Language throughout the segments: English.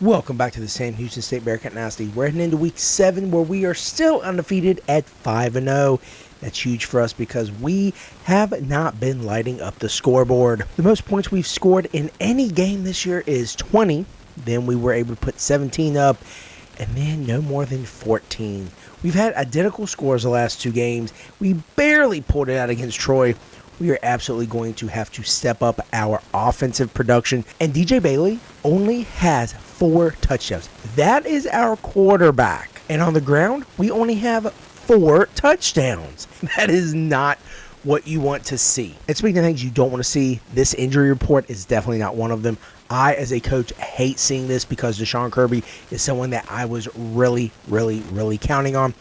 Welcome back to the Sam Houston State Bearkat Dynasty. We're heading into week 7 where we are still undefeated at 5-0. That's huge for us because we have not been lighting up the scoreboard. The most points we've scored in any game this year is 20. Then we were able to put 17 up, and then no more than 14. We've had identical scores the last 2 games. We barely pulled it out against Troy. We are absolutely going to have to step up our offensive production. And DJ Bailey only has 4 touchdowns. That is our quarterback. And on the ground, we only have 4 touchdowns. That is not what you want to see. And speaking of things you don't want to see, this injury report is definitely not one of them. I, as a coach, hate seeing this because Deshaun Kirby is someone that I was really counting on.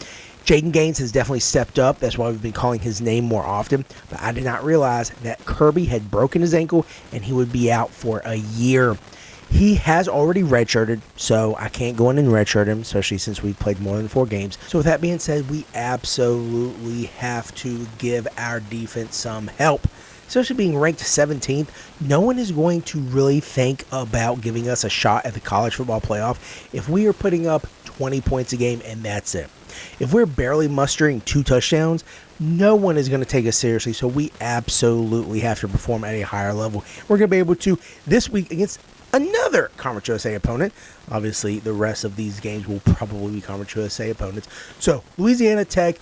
Jaden Gaines has definitely stepped up. That's why we've been calling his name more often. But I did not realize that Kirby had broken his ankle and he would be out for a year. He has already redshirted, so I can't go in and redshirt him, especially since we've played more than 4 games. So with that being said, we absolutely have to give our defense some help. Especially being ranked 17th, no one is going to really think about giving us a shot at the college football playoff if we are putting up 20 points a game and that's it. If we're barely mustering 2 touchdowns, no one is going to take us seriously, so we absolutely have to perform at a higher level. We're going to be able to this week against another Conference USA opponent. Obviously, the rest of these games will probably be Conference USA opponents. So, Louisiana Tech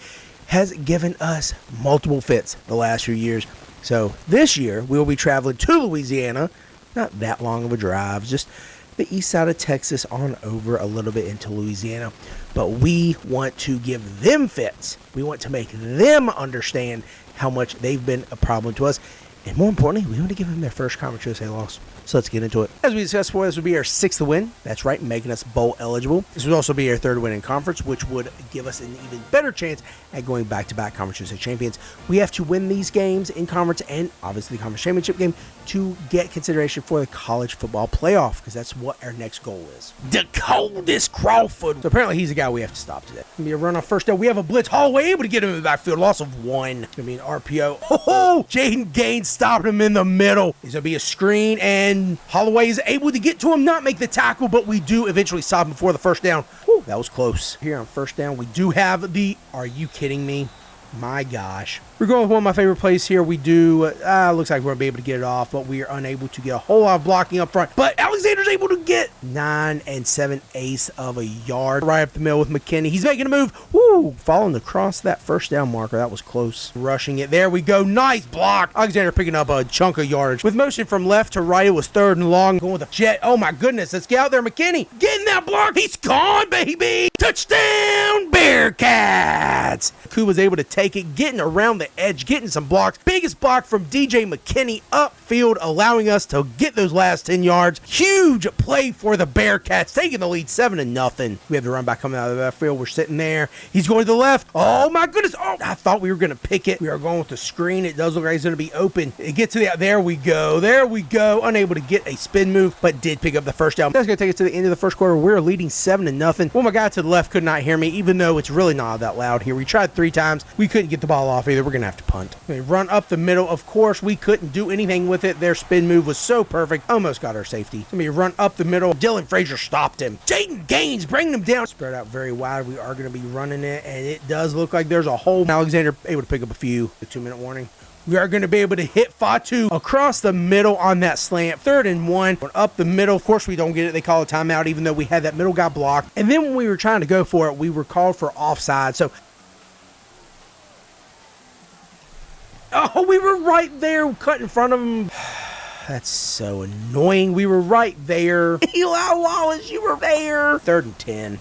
has given us multiple fits the last few years. So, this year, we will be traveling to Louisiana. Not that long of a drive, just the east side of Texas on over a little bit into Louisiana. But we want to give them fits. We want to make them understand how much they've been a problem to us. And more importantly, we want to give them their first Conference USA loss. So let's get into it. As we discussed before, this would be our 6th win. That's right, making us bowl eligible. This would also be our 3rd win in conference, which would give us an even better chance at going back-to-back Conference USA champions. We have to win these games in conference and obviously the conference championship game to get consideration for the college football playoff, because that's what our next goal is. Dakotas Crawford. So apparently he's the guy we have to stop today. It's going to be a run on first down. We have a blitz. Holloway able to get him in the backfield. Loss of 1. It's going to be an RPO. Oh, Jaden Gaines stopped him in the middle. It's going to be a screen, and Holloway is able to get to him, not make the tackle, but we do eventually stop him before the first down. Whew, that was close. Here on first down, we do have the, are you kidding me? My gosh. We're going with one of my favorite plays here. We do, looks like we're going to be able to get it off, but we are unable to get a whole lot of blocking up front. But Alexander's able to get 9 7/8 of a yard right up the middle with McKinney. He's making a move. Woo! Falling across that first down marker. That was close. Rushing it. There we go. Nice block. Alexander picking up a chunk of yardage. With motion from left to right, it was 3rd and long. Going with a jet. Oh my goodness. Let's get out there, McKinney. Getting that block. He's gone, baby. Touchdown, Bearkats. Ku was able to take it, getting around the edge, getting some blocks. Biggest block from DJ McKinney upfield, allowing us to get those last 10 yards. Huge play for the Bearkats, taking the lead 7-0. We have the run back coming out of the backfield. We're sitting there. He's going to the left. Oh my goodness. Oh, I thought we were going to pick it. We are going with the screen. It does look like it's going to be open. It gets to the, there we go. There we go. Unable to get a spin move, but did pick up the first down. That's going to take us to the end of the first quarter. We're leading 7-0. Well, my guy to the left could not hear me, even though it's really not that loud here. We tried 3 times. We couldn't get the ball off either. We're going to have to punt. They run up the middle. Of course, we couldn't do anything with it. Their spin move was so perfect. Almost got our safety. Somebody run up the middle. Dylan Frazier stopped him. Jaden Gaines bringing him down. Spread out very wide. We are going to be running it, and it does look like there's a hole. Alexander able to pick up a few. The 2-minute warning. We are going to be able to hit Fatu across the middle on that slant. 3rd and 1. Up the middle. Of course, we don't get it. They call a timeout, even though we had that middle guy blocked. And then when we were trying to go for it, we were called for offside. So, oh, we were right there, cut in front of him. That's so annoying. We were right there. Eli Wallace, you were there. 3rd and 10.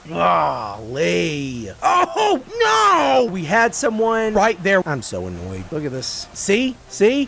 Golly. Oh, no! We had someone right there. I'm so annoyed. Look at this. See?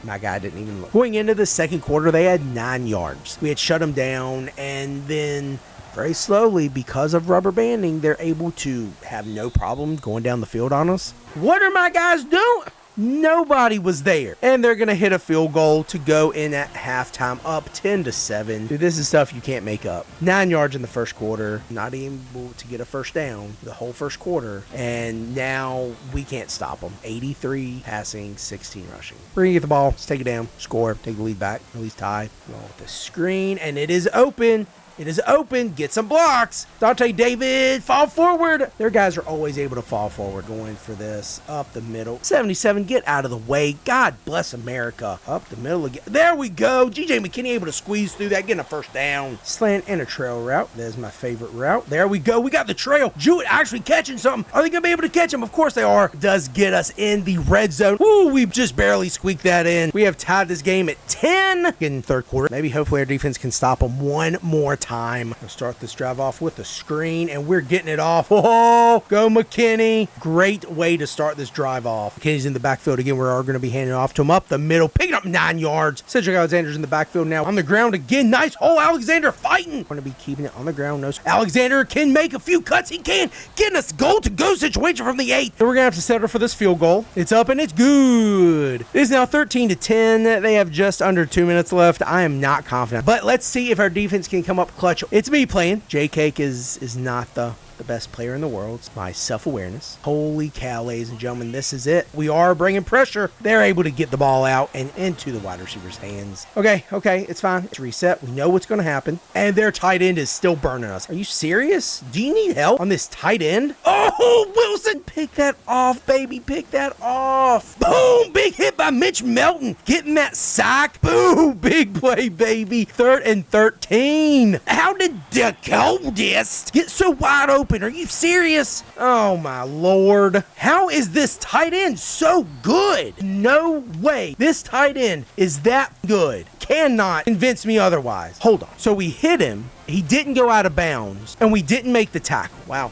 My guy didn't even look. Going into the second quarter, they had 9 yards. We had shut them down, and then very slowly, because of rubber banding, they're able to have no problem going down the field on us. What are my guys doing? Nobody was there. And they're going to hit a field goal to go in at halftime up 10-7. Dude, this is stuff you can't make up. 9 yards in the first quarter. Not able to get a first down the whole first quarter. And now we can't stop them. 83 passing, 16 rushing. We're going to get the ball. Let's take it down. Score. Take the lead back. At least tie. Go with the screen. And it is open. It is open. Get some blocks. Dante David, fall forward. Their guys are always able to fall forward. Going for this. Up the middle. 77, get out of the way. God bless America. Up the middle again. There we go. G.J. McKinney able to squeeze through that. Getting a first down. Slant and a trail route. That's my favorite route. There we go. We got the trail. Jewett actually catching something. Are they going to be able to catch him? Of course they are. Does get us in the red zone. Woo, we just barely squeaked that in. We have tied this game at 10 in third quarter. Maybe hopefully our defense can stop them one more time. We'll start this drive off with a screen, and we're getting it off. Oh, go McKinney. Great way to start this drive off. McKinney's in the backfield again. We are going to be handing it off to him up the middle, picking up 9 yards. Cedric Alexander's in the backfield now. On the ground again. Nice hole. Alexander fighting. Going to be keeping it on the ground. No, Alexander can make a few cuts. He can. Getting us goal-to-go situation from the 8. So we're going to have to settle for this field goal. It's up and it's good. It is now 13-10. They have just under 2 minutes left. I am not confident, but let's see if our defense can come up clutch. It's me playing. J-Cake is not the best player in the world. It's my self-awareness. Holy cow, ladies and gentlemen, this is it. We are bringing pressure. They're able to get the ball out and into the wide receiver's hands. Okay, it's fine. It's reset. We know what's going to happen. And their tight end is still burning us. Are you serious? Do you need help on this tight end? Oh, Wilson! Pick that off, baby. Pick that off. Boom! Big hit by Mitch Melton. Getting that sack. Boom! Big play, baby. 3rd and 13. How did the coldest get so wide open? Are you serious? Oh my Lord. How is this tight end so good? No way. This tight end is that good. Cannot convince me otherwise. Hold on. So we hit him. He didn't go out of bounds, and we didn't make the tackle. Wow.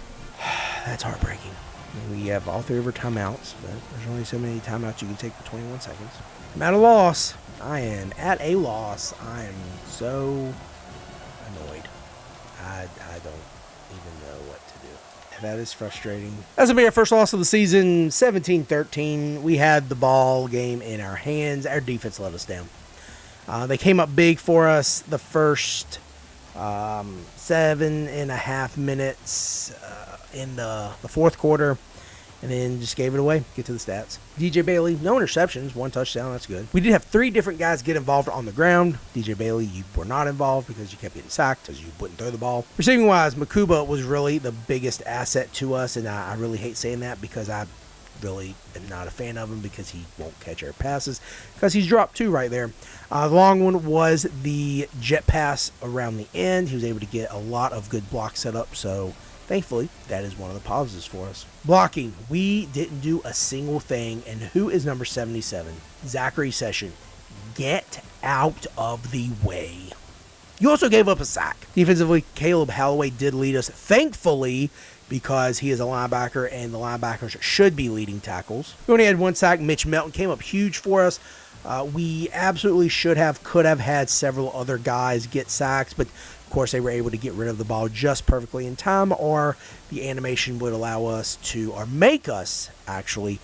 That's heartbreaking. We have all 3 of our timeouts, but there's only so many timeouts you can take for 21 seconds. I'm at a loss. I am at a loss. I am so annoyed. I don't even know what to do. That is frustrating. That's going to be our first loss of the season, 17-13. We had the ball game in our hands. Our defense let us down. They came up big for us the first 7.5 minutes in the fourth quarter, and then just gave it away. Get to the stats. DJ Bailey, no interceptions, 1 touchdown. That's good. We did have 3 different guys get involved on the ground. DJ Bailey, you were not involved because you kept getting sacked because you wouldn't throw the ball. Receiving wise, Makuba was really the biggest asset to us, and I really hate saying that because I really am not a fan of him because he won't catch our passes because he's dropped 2 right there. The long one was the jet pass around the end. He was able to get a lot of good blocks set up, so thankfully, that is one of the positives for us. Blocking, we didn't do a single thing. And who is number 77? Zachary Session. Get out of the way. You also gave up a sack. Defensively, Caleb Halloway did lead us, thankfully, because he is a linebacker, and the linebackers should be leading tackles. We only had 1 sack. Mitch Melton came up huge for us. We absolutely could have had several other guys get sacks, but of course, they were able to get rid of the ball just perfectly in time, or the animation would allow us to, or make us actually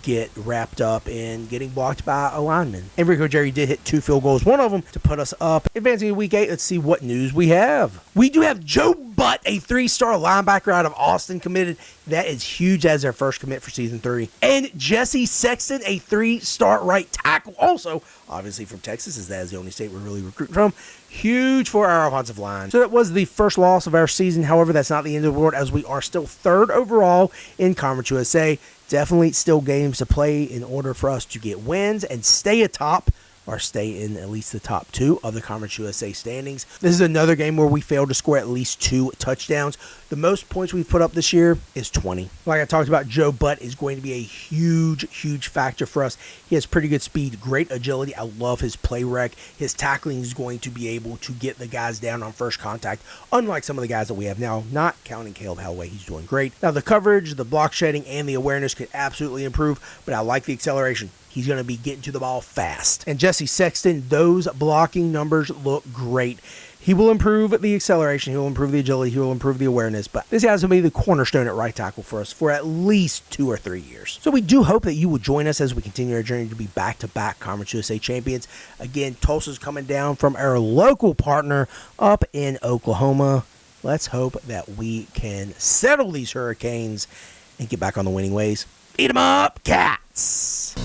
get wrapped up in getting blocked by a lineman. Enrico Jerry did hit 2 field goals, one of them to put us up. Advancing to week 8, let's see what news we have. We do have Joe Butt, a 3-star linebacker out of Austin, committed. That is huge as our first commit for season 3. And Jesse Sexton, a 3-star right tackle, also obviously from Texas, as that is the only state we're really recruiting from. Huge for our offensive line. So that was the first loss of our season. However, that's not the end of the world, as we are still 3rd overall in Conference USA. Definitely still games to play in order for us to get wins and stay atop, or stay in at least the top 2 of the Conference USA standings. This is another game where we failed to score at least 2 touchdowns. The most points we've put up this year is 20. Like I talked about, Joe Butt is going to be a huge factor for us. He has pretty good speed, great agility. I love his play rec. His tackling is going to be able to get the guys down on first contact, unlike some of the guys that we have now, not counting Caleb Halloway. He's doing great. Now, the coverage, the block shedding, and the awareness could absolutely improve, but I like the acceleration. He's going to be getting to the ball fast. And Jesse Sexton, those blocking numbers look great. He will improve the acceleration. He will improve the agility. He will improve the awareness. But this guy's going to be the cornerstone at right tackle for us for at least 2 or 3 years. So we do hope that you will join us as we continue our journey to be back-to-back Conference USA champions. Again, Tulsa's coming down from our local partner up in Oklahoma. Let's hope that we can settle these Hurricanes and get back on the winning ways. Eat 'em up, Cats!